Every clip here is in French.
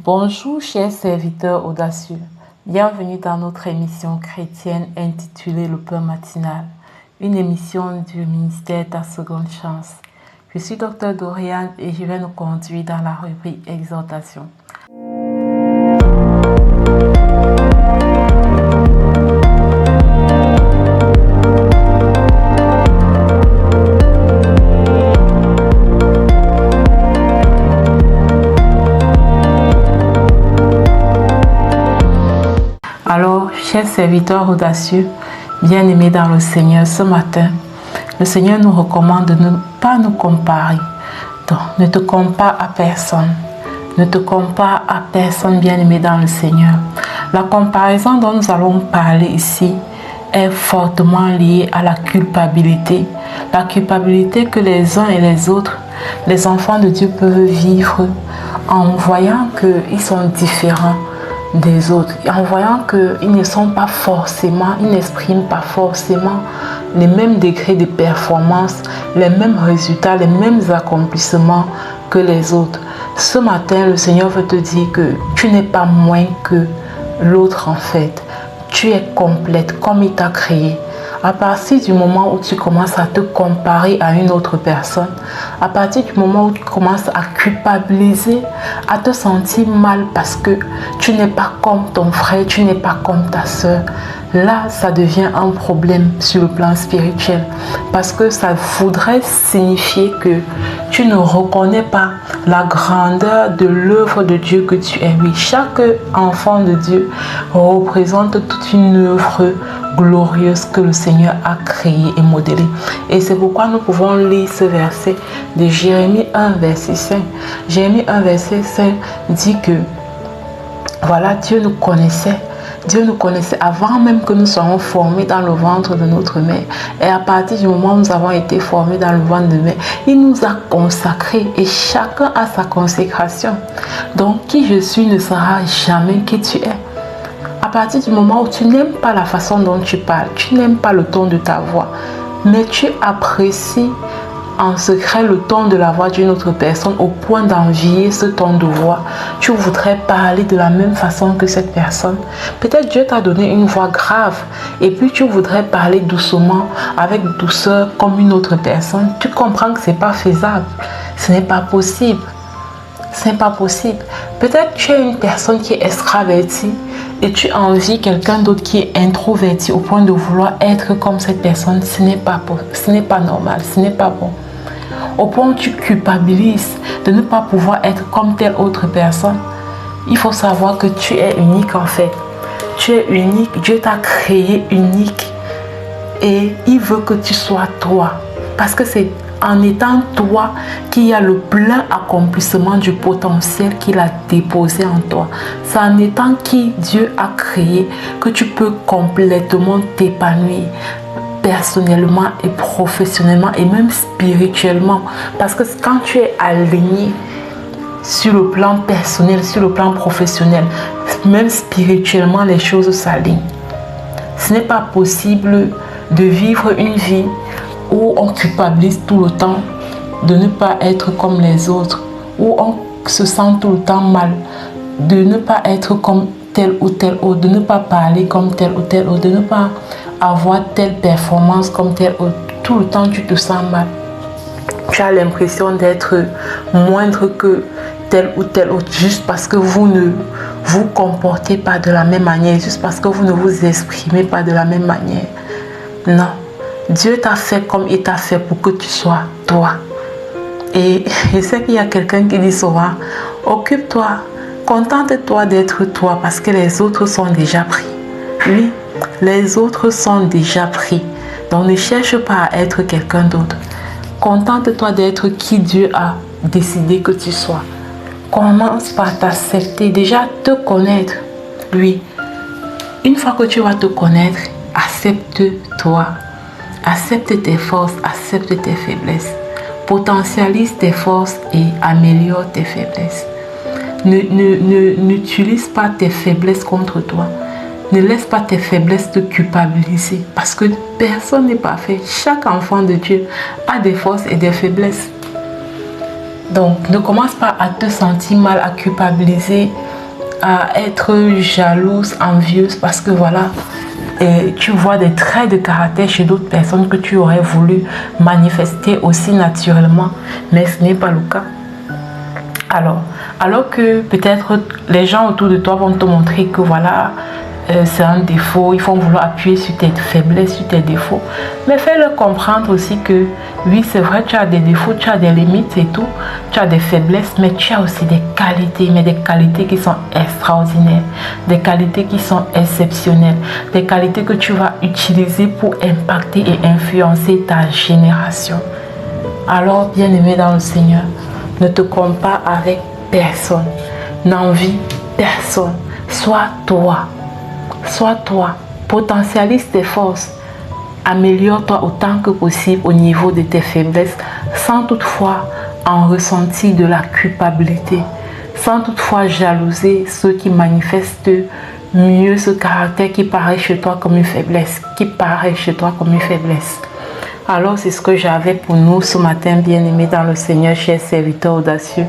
Bonjour chers serviteurs audacieux, bienvenue dans notre émission chrétienne intitulée Le Pain matinal, une émission du ministère Ta Seconde Chance. Je suis Dr Dorian et je vais nous conduire dans la rubrique Exhortation. Alors, chers serviteurs audacieux, bien-aimés dans le Seigneur, ce matin, le Seigneur nous recommande de ne pas nous comparer. Donc, ne te compare à personne. Ne te compare à personne, bien-aimé dans le Seigneur. La comparaison dont nous allons parler ici est fortement liée à la culpabilité. La culpabilité que les uns et les autres, les enfants de Dieu peuvent vivre en voyant qu'ils sont différents des autres, en voyant qu'ils ne sont pas forcément, ils n'expriment pas forcément les mêmes degrés de performance, les mêmes résultats, les mêmes accomplissements que les autres. Ce matin, le Seigneur veut te dire que tu n'es pas moins que l'autre en fait. Tu es complète comme il t'a créé. À partir du moment où tu commences à te comparer à une autre personne, à partir du moment où tu commences à culpabiliser, à te sentir mal parce que tu n'es pas comme ton frère, tu n'es pas comme ta soeur, là, ça devient un problème sur le plan spirituel. Parce que ça voudrait signifier que tu ne reconnais pas la grandeur de l'œuvre de Dieu que tu es. Oui, chaque enfant de Dieu représente toute une œuvre glorieuse que le Seigneur a créée et modélée. Et c'est pourquoi nous pouvons lire ce verset de Jérémie 1, verset 5. Jérémie 1, verset 5 dit que voilà, Dieu nous connaissait avant même que nous soyons formés dans le ventre de notre mère. Et à partir du moment où nous avons été formés dans le ventre de mère, il nous a consacrés et chacun a sa consécration. Donc, qui je suis ne sera jamais qui tu es. À partir du moment où tu n'aimes pas la façon dont tu parles, tu n'aimes pas le ton de ta voix, mais tu apprécies en secret le ton de la voix d'une autre personne au point d'envier ce ton de voix, tu voudrais parler de la même façon que cette personne. Peut-être Dieu t'a donné une voix grave et puis tu voudrais parler doucement, avec douceur comme une autre personne. Tu comprends que ce n'est pas faisable, ce n'est pas possible. Ce n'est pas possible. Peut-être tu es une personne qui est extravertie et tu envies quelqu'un d'autre qui est introverti au point de vouloir être comme cette personne. Ce n'est pas normal, ce n'est pas bon. Au point où tu culpabilises de ne pas pouvoir être comme telle autre personne, il faut savoir que tu es unique en fait. Tu es unique, Dieu t'a créé unique et il veut que tu sois toi. Parce que c'est en étant toi qu'il y a le plein accomplissement du potentiel qu'il a déposé en toi. C'est en étant qui Dieu a créé que tu peux complètement t'épanouir personnellement et professionnellement et même spirituellement. Parce que quand tu es aligné sur le plan personnel, sur le plan professionnel, même spirituellement, les choses s'alignent. Ce n'est pas possible de vivre une vie où on culpabilise tout le temps de ne pas être comme les autres, où on se sent tout le temps mal, de ne pas être comme tel ou tel autre, de ne pas parler comme tel ou tel autre, de ne pas avoir telle performance comme tel autre. Tout le temps tu te sens mal. Tu as l'impression d'être moindre que tel ou tel autre juste parce que vous ne vous comportez pas de la même manière, juste parce que vous ne vous exprimez pas de la même manière. Non. Dieu t'a fait comme il t'a fait pour que tu sois toi. Et je sais qu'il y a quelqu'un qui dit souvent, occupe-toi, contente-toi d'être toi parce que les autres sont déjà pris. Oui, les autres sont déjà pris. Donc ne cherche pas à être quelqu'un d'autre. Contente-toi d'être qui Dieu a décidé que tu sois. Commence par t'accepter, déjà te connaître. Oui, une fois que tu vas te connaître, accepte-toi. Accepte tes forces, accepte tes faiblesses. Potentialise tes forces et améliore tes faiblesses. N'utilise pas tes faiblesses contre toi. Ne laisse pas tes faiblesses te culpabiliser. Parce que personne n'est parfait. Chaque enfant de Dieu a des forces et des faiblesses. Donc, ne commence pas à te sentir mal, à culpabiliser, à être jalouse, envieuse, parce que voilà, et tu vois des traits de caractère chez d'autres personnes que tu aurais voulu manifester aussi naturellement, mais ce n'est pas le cas. Alors que peut-être les gens autour de toi vont te montrer que voilà, c'est un défaut, ils vont vouloir appuyer sur tes faiblesses, sur tes défauts. Mais fais-leur comprendre aussi que oui, c'est vrai, tu as des défauts, tu as des limites et tout, tu as des faiblesses, mais tu as aussi des qualités, mais des qualités qui sont extraordinaires, des qualités qui sont exceptionnelles, des qualités que tu vas utiliser pour impacter et influencer ta génération. Alors, bien-aimé dans le Seigneur, ne te compare avec personne, n'envie personne, sois toi. Sois toi, potentialise tes forces, améliore-toi autant que possible au niveau de tes faiblesses, sans toutefois en ressentir de la culpabilité, sans toutefois jalouser ceux qui manifestent mieux ce caractère qui paraît chez toi comme une faiblesse, Alors, c'est ce que j'avais pour nous ce matin, bien-aimés dans le Seigneur, chers serviteurs audacieux.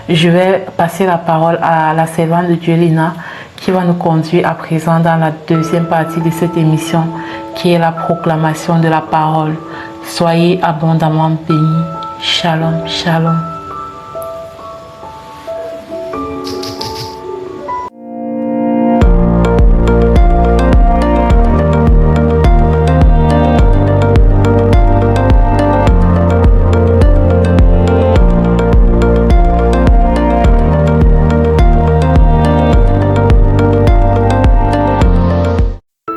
Je vais passer la parole à la servante de Dieu, Lina, qui va nous conduire à présent dans la deuxième partie de cette émission, qui est la proclamation de la parole. Soyez abondamment bénis. Shalom, shalom.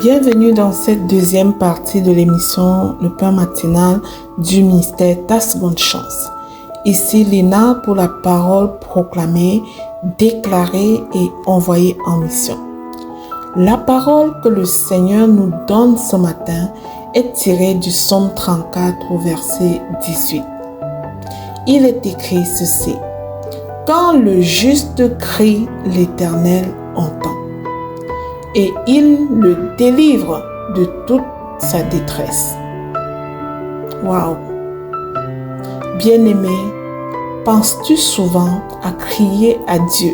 Bienvenue dans cette deuxième partie de l'émission Le Pain Matinal du ministère Ta Seconde Chance. Ici Lina pour la parole proclamée, déclarée et envoyée en mission. La parole que le Seigneur nous donne ce matin est tirée du psaume 34 au verset 18. Il est écrit ceci: Quand le juste crie, l'Éternel entend. Et il le délivre de toute sa détresse. Waouh! Bien-aimé, penses-tu souvent à crier à Dieu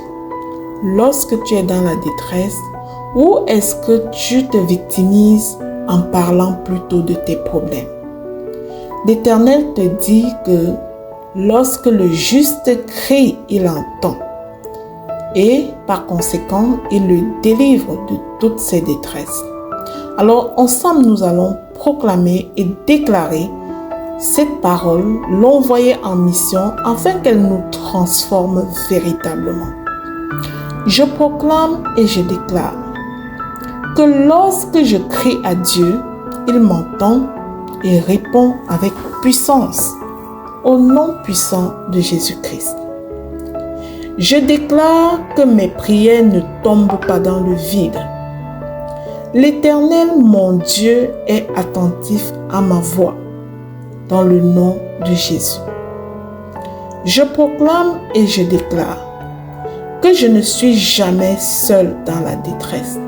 lorsque tu es dans la détresse, ou est-ce que tu te victimises en parlant plutôt de tes problèmes? L'Éternel te dit que lorsque le juste crie, il entend. Et par conséquent, il le délivre de toutes ses détresses. Alors ensemble, nous allons proclamer et déclarer cette parole, l'envoyer en mission afin qu'elle nous transforme véritablement. Je proclame et je déclare que lorsque je crie à Dieu, il m'entend et répond avec puissance au nom puissant de Jésus-Christ. Je déclare que mes prières ne tombent pas dans le vide. L'Éternel, mon Dieu, est attentif à ma voix, dans le nom de Jésus. Je proclame et je déclare que je ne suis jamais seul dans la détresse,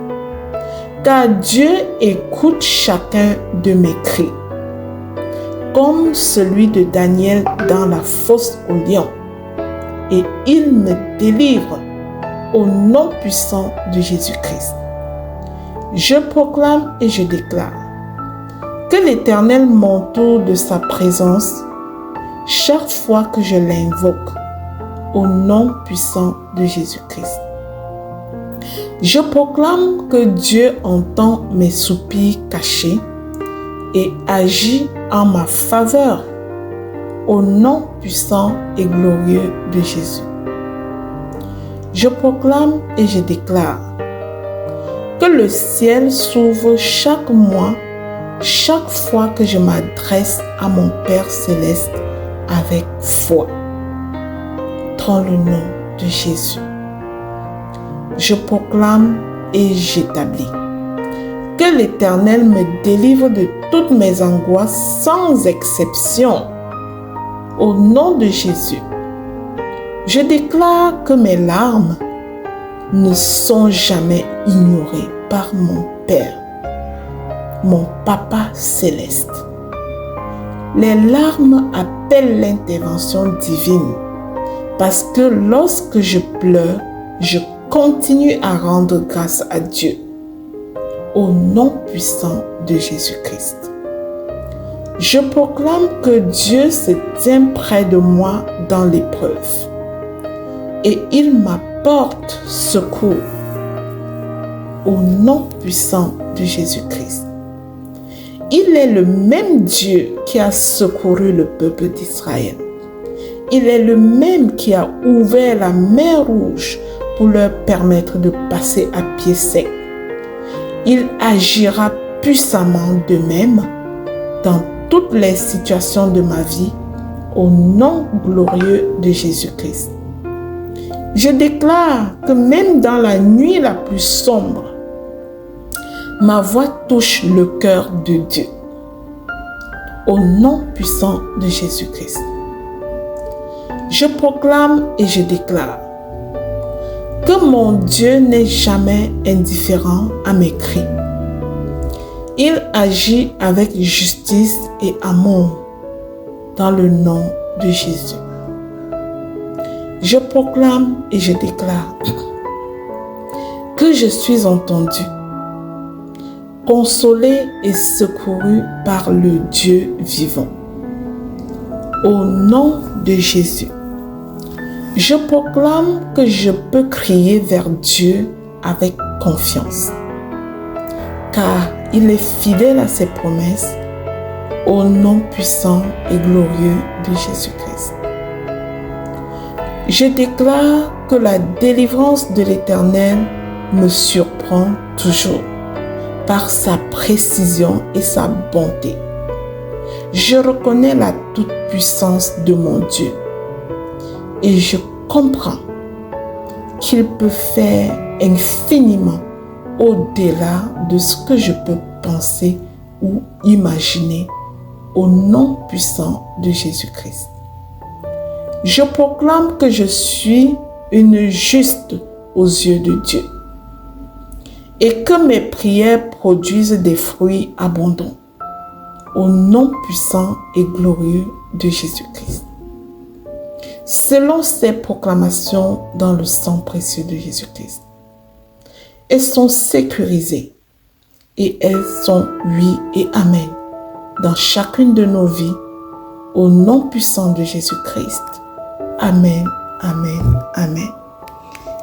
car Dieu écoute chacun de mes cris, comme celui de Daniel dans la fosse aux lions. Et il me délivre au nom puissant de Jésus-Christ. Je proclame et je déclare que l'Éternel m'entoure de sa présence chaque fois que je l'invoque au nom puissant de Jésus-Christ. Je proclame que Dieu entend mes soupirs cachés et agit en ma faveur au nom puissant et glorieux de Jésus. Je proclame et je déclare que le ciel s'ouvre chaque mois, chaque fois que je m'adresse à mon Père céleste avec foi. Dans le nom de Jésus. Je proclame et j'établis que l'Éternel me délivre de toutes mes angoisses sans exception. Au nom de Jésus, je déclare que mes larmes ne sont jamais ignorées par mon Père, mon Papa céleste. Les larmes appellent l'intervention divine parce que lorsque je pleure, je continue à rendre grâce à Dieu. Au nom puissant de Jésus-Christ. Je proclame que Dieu se tient près de moi dans l'épreuve et il m'apporte secours. Au nom puissant de Jésus-Christ. Il est le même Dieu qui a secouru le peuple d'Israël. Il est le même qui a ouvert la mer Rouge pour leur permettre de passer à pied sec. Il agira puissamment de même dans toutes les situations de ma vie au nom glorieux de Jésus-Christ. Je déclare que même dans la nuit la plus sombre, ma voix touche le cœur de Dieu. Au nom puissant de Jésus-Christ. Je proclame et je déclare que mon Dieu n'est jamais indifférent à mes cris. Il agit avec justice et amour dans le nom de Jésus. Je proclame et je déclare que je suis entendu, consolé et secouru par le Dieu vivant. Au nom de Jésus, je proclame que je peux crier vers Dieu avec confiance, car il est fidèle à ses promesses, au nom puissant et glorieux de Jésus-Christ. Je déclare que la délivrance de l'Éternel me surprend toujours par sa précision et sa bonté. Je reconnais la toute-puissance de mon Dieu et je comprends qu'il peut faire infiniment au-delà de ce que je peux penser ou imaginer au nom puissant de Jésus-Christ. Je proclame que je suis une juste aux yeux de Dieu et que mes prières produisent des fruits abondants au nom puissant et glorieux de Jésus-Christ. Selon ces proclamations dans le sang précieux de Jésus-Christ, elles sont sécurisées et elles sont oui et amen dans chacune de nos vies au nom puissant de Jésus-Christ. Amen, amen, amen.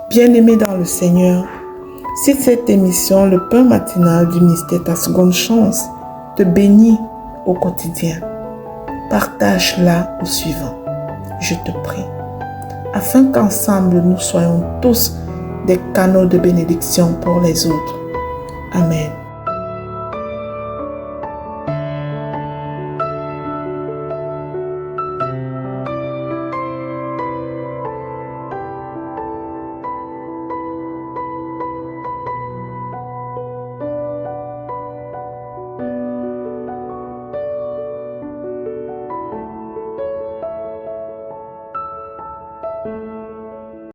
Bien-aimés dans le Seigneur, si cette émission, le pain matinal du mystère, ta seconde chance, te bénit au quotidien, partage-la au suivant. Je te prie, afin qu'ensemble nous soyons tous des canaux de bénédiction pour les autres. Amen.